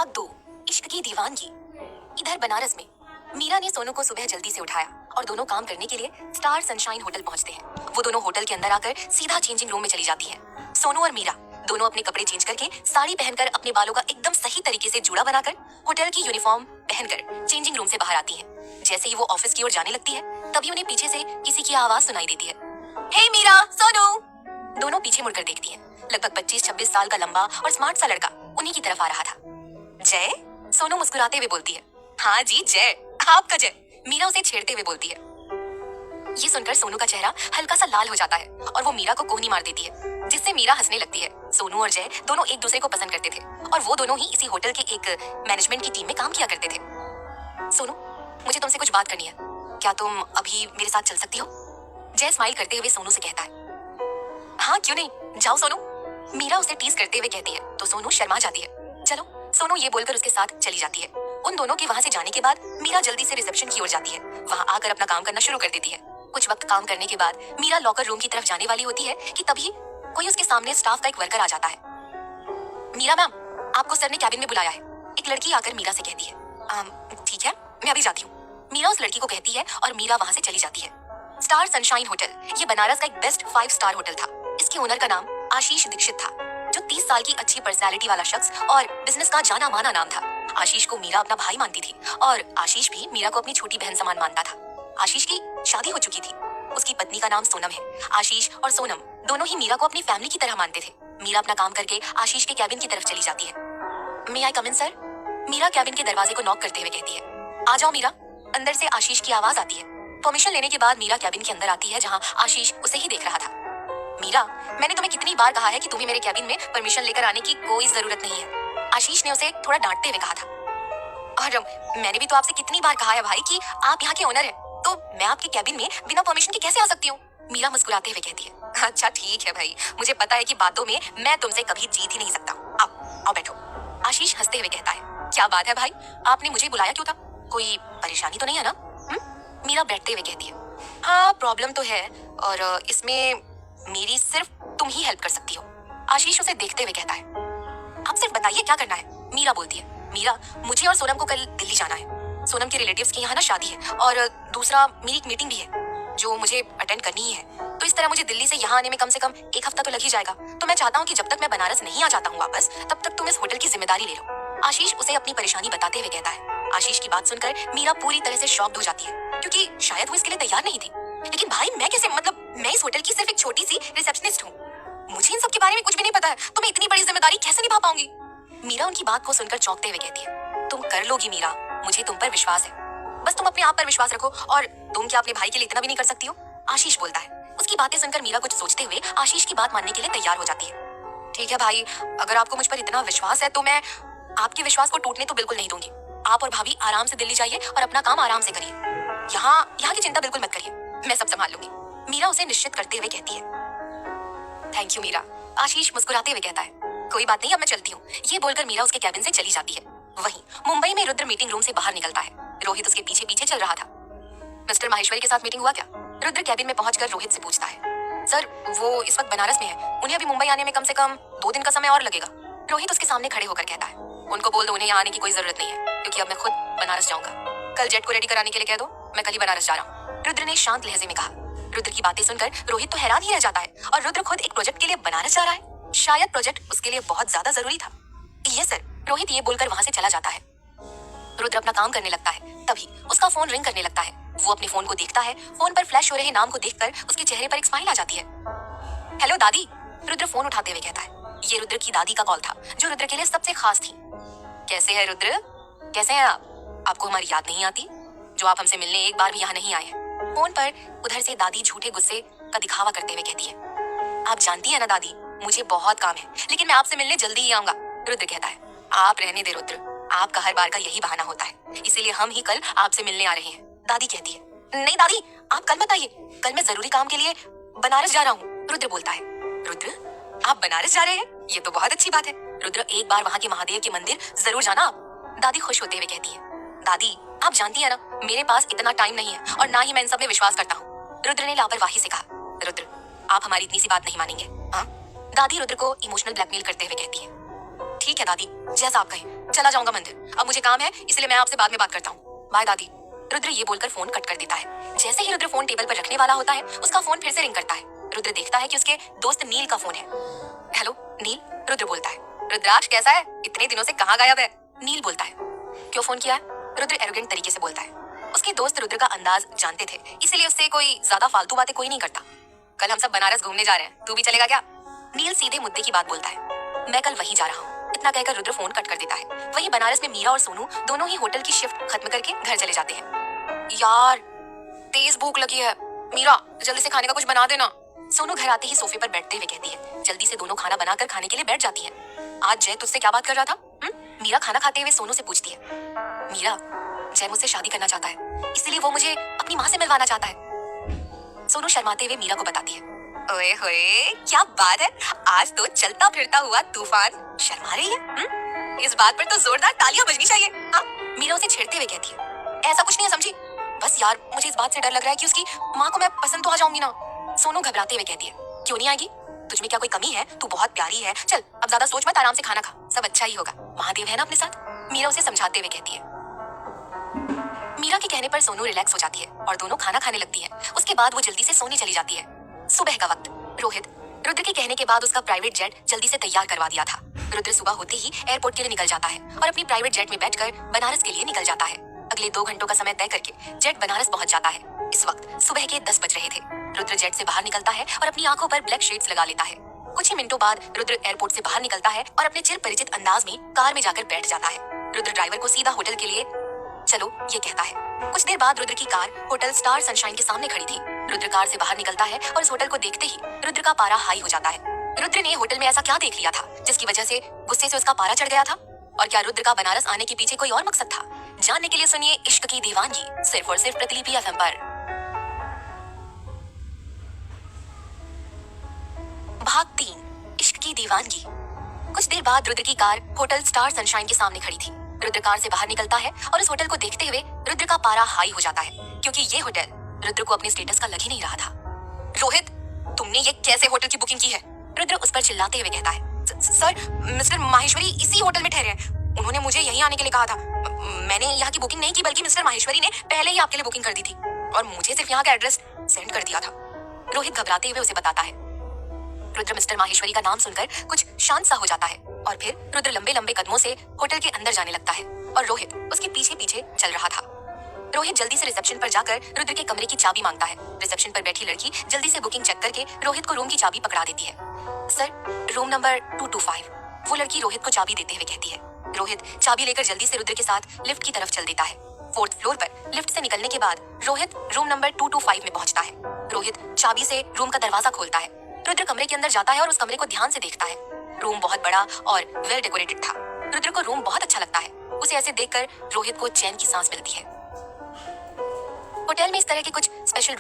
भाग दो, इश्क की दीवानगी। इधर बनारस में मीरा ने सोनू को सुबह जल्दी से उठाया और दोनों काम करने के लिए स्टार सनशाइन होटल पहुंचते हैं। वो दोनों होटल के अंदर आकर सीधा चेंजिंग रूम में चली जाती है। सोनू और मीरा दोनों अपने कपड़े चेंज करके साड़ी पहनकर अपने बालों का एकदम सही तरीके से जूड़ा बनाकर होटल की यूनिफॉर्म पहनकर चेंजिंग रूम से बाहर आती हैं। जैसे ही वो ऑफिस की ओर जाने लगती है तभी उन्हें पीछे से किसी की आवाज सुनाई देती है। हे मीरा, सोनू। दोनों पीछे मुड़कर देखती हैं। लगभग 25-26 साल का लंबा और स्मार्ट सा लड़का उन्हीं की तरफ आ रहा था। जय, सोनू मुस्कुराते हुए बोलती है। हाँ जी जय, आपका जय, मीरा उसे छेड़ते हुए बोलती है। ये सुनकर सोनू का चेहरा हल्का सा लाल हो जाता है और वो मीरा को कोहनी मार देती है, जिससे मीरा हंसने लगती है। सोनू और जय दोनों एक दूसरे को पसंद करते थे और वो दोनों ही इसी होटल के एक मैनेजमेंट की टीम में काम किया करते थे। सोनू, मुझे तुमसे कुछ बात करनी है, क्या तुम अभी मेरे साथ चल सकती हो? जय स्माइल करते हुए सोनू से कहता है। हाँ क्यों नहीं, जाओ सोनू, मीरा उसे टीज करते हुए कहती है तो सोनू शर्मा जाती है। चलो, सोनू ये बोलकर उसके साथ चली जाती है। उन दोनों के वहाँ से जाने के बाद मीरा जल्दी से रिसेप्शन की ओर जाती है। वहाँ आकर अपना काम करना शुरू कर देती है। कुछ वक्त काम करने के बाद मीरा लॉकर रूम की तरफ जाने वाली होती है कि तभी कोई उसके सामने स्टाफ का एक वर्कर आ जाता है। मीरा मैम, आपको सर ने कैबिन में बुलाया है। एक लड़की आकर मीरा से कहती है। ठीक है, मैं अभी जाती हूँ, मीरा उस लड़की को कहती है और मीरा वहाँ से चली जाती है। स्टार सनशाइन होटल ये बनारस का एक बेस्ट 5 स्टार होटल था। इसके ओनर का नाम आशीष दीक्षित था, जो 30 साल की अच्छी पर्सनालिटी वाला शख्स और बिजनेस का जाना माना नाम था। आशीष को मीरा अपना भाई मानती थी और आशीष भी मीरा को अपनी छोटी बहन समान मानता था। आशीष की शादी हो चुकी थी। उसकी पत्नी का नाम सोनम है। आशीष और सोनम दोनों ही मीरा को अपनी फैमिली की तरह मानते थे। मीरा अपना काम करके आशीष के कैबिन की तरफ चली जाती है। मे आई कम इन सर? मीरा कैबिन के दरवाजे को नॉक करते हुए कहती है। आ जाओ मीरा। अंदर से आशीष की आवाज आती है। परमिशन लेने के बाद मीरा कैबिन के अंदर आती है, जहाँ आशीष उसे ही देख रहा था। मीरा, मैंने तुम्हें कितनी बार कहा है कि तुम्हें मेरे कैबिन में परमिशन लेकर आने की कोई जरूरत नहीं है, आशीष ने उसे थोड़ा डांटते हुए कहा था। और मैंने भी तो आपसे कितनी बार कहा है भाई कि आप यहाँ के ओनर हैं, तो मैं आपके कैबिन में बिना परमिशन के कैसे आ सकती हूँ? मीरा मुस्कुराते हुए कहती है। अच्छा ठीक है भाई, मुझे पता है कि बातों में मैं तुमसे कभी जीत ही नहीं सकता। आओ आओ बैठो, आशीष हंसते हुए कहता है। क्या बात है भाई, आपने मुझे बुलाया क्यों था? कोई परेशानी तो नहीं है ना? मीरा बैठते हुए कहती है। हाँ प्रॉब्लम तो है और इसमें मेरी सिर्फ तुम ही हेल्प कर सकती हो, आशीष उसे देखते हुए कहता है। आप सिर्फ बताइए क्या करना है, मीरा बोलती है। मीरा, मुझे और सोनम को कल दिल्ली जाना है। सोनम के रिलेटिव्स के यहाँ ना शादी है और दूसरा मेरी एक मीटिंग भी है जो मुझे अटेंड करनी ही है। तो इस तरह मुझे दिल्ली से यहाँ आने में कम से कम 1 हफ्ता तो लग ही जाएगा। तो मैं चाहता हूँ कि जब तक मैं बनारस नहीं आ जाता हूँ वापस, तब तक तुम इस होटल की जिम्मेदारी ले लो, आशीष उसे अपनी परेशानी बताते हुए कहता है। आशीष की बात सुनकर मीरा पूरी तरह से शॉक्ड हो जाती है, क्योंकि शायद वो इसके लिए तैयार नहीं थी। लेकिन भाई मैं कैसे, मतलब मैं इस होटल की सिर्फ एक छोटी सी रिसेप्शनिस्ट हूँ, मुझे इन सब के बारे में कुछ भी नहीं पता है, तो मैं इतनी बड़ी जिम्मेदारी कैसे निभा पाऊंगी? मीरा उनकी बात को सुनकर चौंकते हुए कहती है। तुम कर लोगी मीरा, मुझे तुम पर विश्वास है, बस तुम अपने आप पर विश्वास रखो। और तुम क्या अपने भाई के लिए इतना भी नहीं कर सकती हो? आशीष बोलता है। उसकी बातें सुनकर मीरा कुछ सोचते हुए आशीष की बात मानने के लिए तैयार हो जाती है। ठीक है भाई, अगर आपको मुझ पर इतना विश्वास है तो मैं आपके विश्वास को टूटने तो बिल्कुल नहीं दूंगी। आप और भाभी आराम से दिल्ली जाइए और अपना काम आराम से करिए, यहाँ की चिंता बिल्कुल मत करिए, मैं सब संभाल लूंगी, मीरा उसे निश्चित करते हुए कहती है। थैंक यू मीरा, आशीष मुस्कुराते हुए कहता है। कोई बात नहीं, अब मैं चलती हूँ, ये बोलकर मीरा उसके कैबिन से चली जाती है। वहीं मुंबई में रुद्र मीटिंग रूम से बाहर निकलता है। रोहित उसके पीछे पीछे चल रहा था। मिस्टर माहेश्वरी के साथ मीटिंग हुआ क्या? रुद्र कैबिन में पहुंचकर रोहित से पूछता है। सर, वो इस वक्त बनारस में है, उन्हें अभी मुंबई आने में कम से कम 2 दिन का समय और लगेगा। रोहित उसके सामने खड़े होकर कहता है। उनको बोल दो उन्हें यहाँ आने की कोई जरूरत नहीं है, क्योंकि अब मैं खुद बनारस जाऊंगा। कल जेट को रेडी कराने के लिए कह दो, मैं कल ही बनारस जा रहा हूँ, रुद्र ने शांत लहजे में कहा। रुद्र की बातें सुनकर रोहित तो हैरान ही रह जाता है, और रुद्र खुद एक प्रोजेक्ट के लिए बनारस जा रहा है, शायद प्रोजेक्ट उसके लिए बहुत ज्यादा जरूरी था। ये सर, रोहित ये बोलकर वहां से चला जाता है। रुद्र अपना काम करने लगता है, तभी उसका फोन रिंग करने लगता है। वो अपने फोन को देखता है। फोन पर फ्लैश हो रहे नाम को देखकर उसके चेहरे पर एक स्माइल आ जाती है। हेलो दादी, रुद्र फोन उठाते हुए कहता है। ये रुद्र की दादी का कॉल था, जो रुद्र के लिए सबसे खास थी। कैसे है रुद्र, कैसे हैं आप? आपको हमारी याद नहीं आती, जो आप हमसे मिलने एक बार भी यहाँ नहीं आए हैं? फोन पर उधर से दादी झूठे गुस्से का दिखावा करते हुए कहती है। आप जानती है ना दादी, मुझे बहुत काम है, लेकिन मैं आपसे मिलने जल्दी ही आऊंगा, रुद्र कहता है। आप रहने दे रुद्र, आपका हर बार का यही बहाना होता है, इसीलिए हम ही कल आपसे मिलने आ रहे हैं, दादी कहती है। नहीं दादी, आप कल मत आइए, कल मैं जरूरी काम के लिए बनारस जा रहा हूँ, रुद्र बोलता है। रुद्र, आप बनारस जा रहे हैं? ये तो बहुत अच्छी बात है। रुद्र, एक बार वहाँ के महादेव के मंदिर जरूर जाना आप, दादी खुश होते हुए कहती है। दादी, आप जानती है ना, मेरे पास इतना टाइम नहीं है और ना ही मैं इन सब में विश्वास करता हूँ, रुद्र ने लापरवाही से कहा। रुद्र, आप हमारी इतनी सी बात नहीं मानेंगे, हाँ? दादी रुद्र को इमोशनल ब्लैकमेल करते हुए कहती है। ठीक है दादी, जैसा आप कहें, चला जाऊंगा मंदिर। अब मुझे काम है, इसलिए मैं आपसे बाद में बात करता हूँ। बाय दादी। रुद्र ये बोलकर फोन कट कर देता है। जैसे ही रुद्र फोन टेबल पर रखने वाला होता है, उसका फोन फिर से रिंग करता है। रुद्र देखता है कि उसके दोस्त नील का फोन है। हेलो नील, रुद्र बोलता है। रुद्राक्ष कैसा है? इतने दिनों से कहाँ गायब है? नील बोलता है। क्यों फोन किया है? रुद्र एरोगेंट तरीके से बोलता है। उसके दोस्त रुद्र का अंदाज जानते थे, इसीलिए उससे कोई ज्यादा फालतू बातें कोई नहीं करता। कल हम सब बनारस घूमने जा रहे हैं, तू भी चलेगा क्या? नील सीधे मुद्दे की बात बोलता है। मैं कल वहीं जा रहा हूँ, इतना कहकर रुद्र फोन कट कर देता है। वहीं बनारस में मीरा और सोनू दोनों ही होटल की शिफ्ट खत्म करके घर चले जाते हैं। यार तेज भूख लगी है, मीरा जल्दी से खाने का कुछ बना देना। सोनू घर आते ही सोफे पर बैठते हुए कहती है। जल्दी से दोनों खाना बनाकर खाने के लिए बैठ जाती है। आज जय तुझसे क्या बात कर रहा था? मीरा खाना खाते हुए सोनू से पूछती है। मीरा, जय मुझसे शादी करना चाहता है, इसलिए वो मुझे अपनी माँ से मिलवाना चाहता है। सोनू शर्माते हुए मीरा को बताती है। ओए होए, क्या बात है, आज तो चलता फिरता हुआ तूफान। शर्मा रही है? इस बात पर तो जोरदार तालियां बजनी चाहिए। हाँ, मीरा उसे छेड़ते हुए कहती है। ऐसा कुछ नहीं है समझी, बस यार मुझे इस बात से डर लग रहा है कि उसकी माँ को मैं पसंद तो आ जाऊंगी ना। सोनू घबराते हुए कहती है। क्यों नहीं आएगी? तुझमें क्या कोई कमी है? तू बहुत प्यारी है। चल अब ज्यादा सोच मत, आराम से खाना खा, सब अच्छा ही होगा। महादेव है ना अपने साथ, मीरा उसे समझाते हुए कहती है। मीरा के कहने पर सोनू रिलैक्स हो जाती है और दोनों खाना खाने लगती है। उसके बाद वो जल्दी से सोने चली जाती है। सुबह का वक्त। रोहित, रुद्र के कहने के बाद उसका प्राइवेट जेट जल्दी से तैयार करवा दिया था। रुद्र सुबह होते ही एयरपोर्ट के लिए निकल जाता है और अपनी प्राइवेट जेट में बैठकर बनारस के लिए निकल जाता है। अगले 2 घंटों का समय तय करके जेट बनारस पहुंच जाता है। इस वक्त सुबह के 10 बज रहे थे। रुद्र जेट से बाहर निकलता है और अपनी आंखों पर ब्लैक शेड्स लगा लेता है। कुछ ही मिनटों बाद रुद्र एयरपोर्ट से बाहर निकलता है और अपने चिर परिचित अंदाज में कार में जाकर बैठ जाता है। रुद्र ड्राइवर को सीधा होटल के लिए चलो ये कहता है। कुछ देर बाद रुद्र की कार होटल स्टार सनशाइन के सामने खड़ी थी। रुद्र कार से बाहर निकलता है और इस होटल को देखते ही रुद्र का पारा हाई हो जाता है। रुद्र ने होटल में ऐसा क्या देख लिया था जिसकी वजह से गुस्से से उसका पारा चढ़ गया था? और क्या रुद्र का बनारस आने के पीछे कोई और मकसद था? जानने के लिए सुनिए इश्क की दीवानगी, सिर्फ और सिर्फ प्रतिलिपि एफएम पर। भाग 3, इश्क की दीवानगी। कुछ देर बाद रुद्र की कार होटल स्टार सनशाइन के सामने खड़ी थी। रुद्र कार से बाहर निकलता है और इस होटल को देखते हुए रुद्र का पारा हाई हो जाता है, क्योंकि ये होटल रुद्र को अपने स्टेटस का लग ही नहीं रहा था। रोहित, तुमने ये कैसे होटल की बुकिंग की है? रुद्र उस पर चिल्लाते हुए कहता है। सर, मिस्टर माहेश्वरी इसी होटल में ठहरे हैं, उन्होंने मुझे यहीं आने के लिए कहा था। मैंने यहाँ की बुकिंग नहीं की, बल्कि मिस्टर माहेश्वरी ने पहले ही आपके लिए बुकिंग कर दी थी और मुझे सिर्फ यहाँ का एड्रेस सेंड कर दिया था। रोहित घबराते हुए उसे बताता है। रुद्र मिस्टर माहेश्वरी का नाम सुनकर कुछ शांत सा हो जाता है और फिर रुद्र लंबे लंबे कदमों से होटल के अंदर जाने लगता है और रोहित उसके पीछे पीछे चल रहा था। रोहित जल्दी से रिसेप्शन पर जाकर रुद्र के कमरे की चाबी मांगता है। रिसेप्शन पर बैठी लड़की जल्दी से बुकिंग चेक करके रोहित को रूम की चाबी पकड़ा देती है। Sir, room number 225। वो लड़की रोहित को चाबी देते हुए कहती है। रोहित चाबी लेकर जल्दी से रुद्र के साथ लिफ्ट की तरफ चल देता है। 4th फ्लोर पर लिफ्ट से निकलने के बाद रोहित रूम नंबर 225 में पहुंचता है। रोहित चाबी से रूम का दरवाजा खोलता है। रुद्र कमरे के अंदर जाता है और उस कमरे को ध्यान से देखता है। रूम बहुत बड़ा और वेल डेकोरेटेड था। रुद्र को रूम बहुत अच्छा लगता है। उसे ऐसे देखकर रोहित को चैन की सांस मिलती है। होटल में इस तरह के कुछ स्पेशल